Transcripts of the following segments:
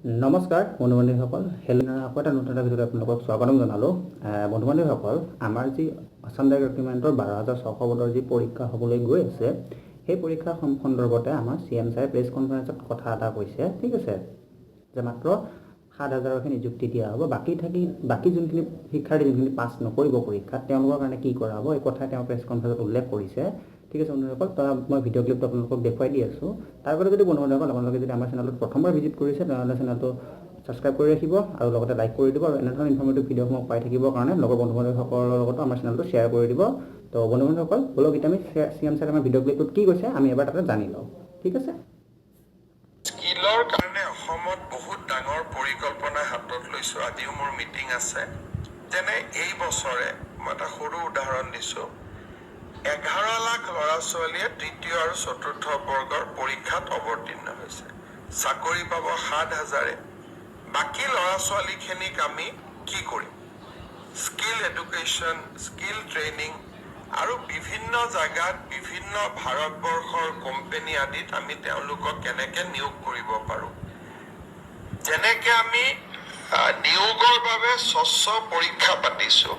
নমস্কাৰ বন্ধু-বান্ধৱীসকল, হেলেনাৰ এটা নতুন এটা ভিডিঅ'ত আপোনালোকক স্বাগতম জনালোঁ। বন্ধু-বান্ধৱীসকল, আমাৰ যি আছাম ডাইৰেক্ট ৰিক্ৰুটমেণ্টৰ 12,600 পদৰ যি পৰীক্ষা হ'বলৈ গৈ আছে, সেই পৰীক্ষা সন্দৰ্ভতে আমাৰ CM ছাৰে প্ৰেছ কনফাৰেন্সত কথা এটা কৈছে। ঠিক আছে, যে মাত্ৰ 7,000হে নিযুক্তি দিয়া হ'ব, বাকী যোনখিনি শিক্ষাৰ্থী যোনখিনি পাছ নকৰিব পৰীক্ষাত তেওঁলোকৰ কাৰণে কি কৰা হ'ব, এই কথা তেওঁ প্ৰেছ কনফাৰেন্সত উল্লেখ কৰিছে। ঠিক আছে বন্ধুসকল, মই ভিডিঅ' ক্লিপটো আপোনালোকক দেখুৱাই দি আছোঁ। তাৰ আগতে যদি বন্ধুসকল আপোনালোকে যদি আমাৰ চেনেলটোত প্ৰথমবাৰ ভিজিট কৰিছে তেনেহ'লে চেনেলটো ছাবস্ক্ৰাইব কৰি ৰাখিব আৰু লগতে লাইক কৰি দিব আৰু এনেধৰণৰ ইনফৰ্মেটিভ ভিডিঅ'সমূহ পাই থাকিবৰ কাৰণে লগৰ বন্ধু-বান্ধৱীসকলৰ লগতো আমাৰ চেনেলটো শ্বেয়াৰ কৰি দিব। তো বন্ধু-বান্ধৱীসকল, বলক এতিয়া আমি CM ছাৰে আমাৰ ভিডিঅ' ক্লিপটোত কি কৈছে আমি এবাৰ তাতে জানি লওঁ। ঠিক আছে, স্কিলৰ কাৰণে অসমত বহুত ডাঙৰ পৰিকল্পনা হাতত লৈছোঁ। আজিও মোৰ মিটিং আছে। যেনে এই বছৰে মই এটা সৰু উদাহৰণ দিছোঁ, 11 লাখ ল'ৰা ছোৱালীয়ে তৃতীয় আৰু চতুৰ্থ বৰ্গৰ পৰীক্ষাত অৱতীৰ্ণ হৈছে। চাকৰি পাব 7,000। বাকী ল'ৰা ছোৱালীখিনিক আমি কি কৰিম? স্কিল এডুকেশ্যন, স্কিল ট্ৰেইনিং আৰু বিভিন্ন জাগাত বিভিন্ন ভাৰতবৰ্ষৰ কোম্পানী আদিত আমি তেওঁলোকক কেনেকৈ নিয়োগ কৰিব পাৰোঁ। যেনেকৈ আমি নিয়োগৰ বাবে স্বচ্ছ পৰীক্ষা পাতিছোঁ,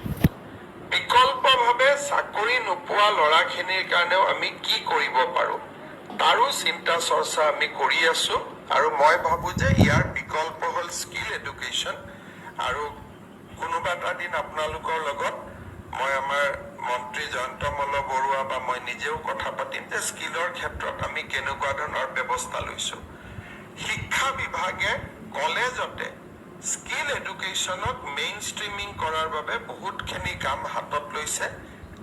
বিকল্পভাৱে চাকৰি নোপোৱা ল'ৰাখিনিৰ কাৰণেও আমি কি কৰিব পাৰোঁ তাৰো চিন্তা চৰ্চা আমি কৰি আছোঁ। আৰু মই ভাবোঁ যে ইয়াৰ বিকল্প হ'ল স্কিল এডুকেশ্যন। আৰু কোনোবা এটা দিন আপোনালোকৰ লগত মই আমাৰ মন্ত্ৰী জয়ন্ত মল্ল বৰুৱা বা মই নিজেও কথা পাতিম যে স্কিলৰ ক্ষেত্ৰত আমি কেনেকুৱা ধৰণৰ ব্যৱস্থা লৈছোঁ। শিক্ষা বিভাগে কলেজতে স্কিল এডুকেশ্যনক মেইন ষ্ট্ৰীমিং কৰাৰ বাবে বহুতখিনি কাম হাতত লৈছে।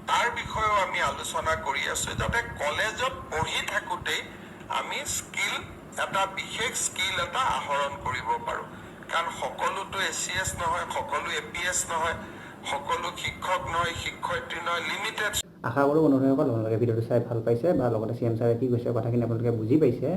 তাৰ বিষয়েও আমি আলোচনা কৰি আছোঁ, যাতে কলেজত পঢ়ি থাকোঁতেই আমি বিশেষ স্কিল এটা আহৰণ কৰিব পাৰোঁ। কাৰণ সকলোতো ACS নহয়, সকলো APS নহয়, সকলো শিক্ষক নহয়, শিক্ষয়িত্ৰী নহয়, লিমিটেড। আশা কৰোঁ বন্ধুসকল আপোনালোকে ভিডিঅ'টো চাই ভাল পাইছে বা লগতে CM ছাৰে কি কৈছে কথাখিনি আপোনালোকে বুজি পাইছে।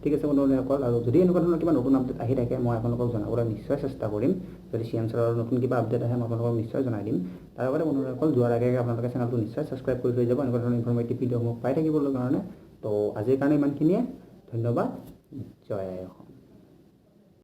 ঠিক আছে বন্ধুসকল, আৰু যদি এনেকুৱা ধৰণৰ কিবা নতুন আপডেট আহি থাকে মই আপোনালোকক জনাবলৈ নিশ্চয় চেষ্টা কৰিম। যদি CM ছাৰৰ নতুন কিবা আপডেট আহে মই আপোনালোকক নিশ্চয় জনাই দিম। তাৰ লগতে বন্ধুসকল যোৱাৰ আগে আপোনালোকে চেনেলটো নিশ্চয় ছাবস্ক্ৰাইব কৰি থৈ যাব এনেকুৱা ধৰণৰ ইনফৰ্মেটিভ ভিডিঅ'সমূহ পাই থাকিবলৈ কাৰণে। তো আজিৰ কাৰণে ইমানখিনিয়ে, ধন্যবাদ, জয় অসম।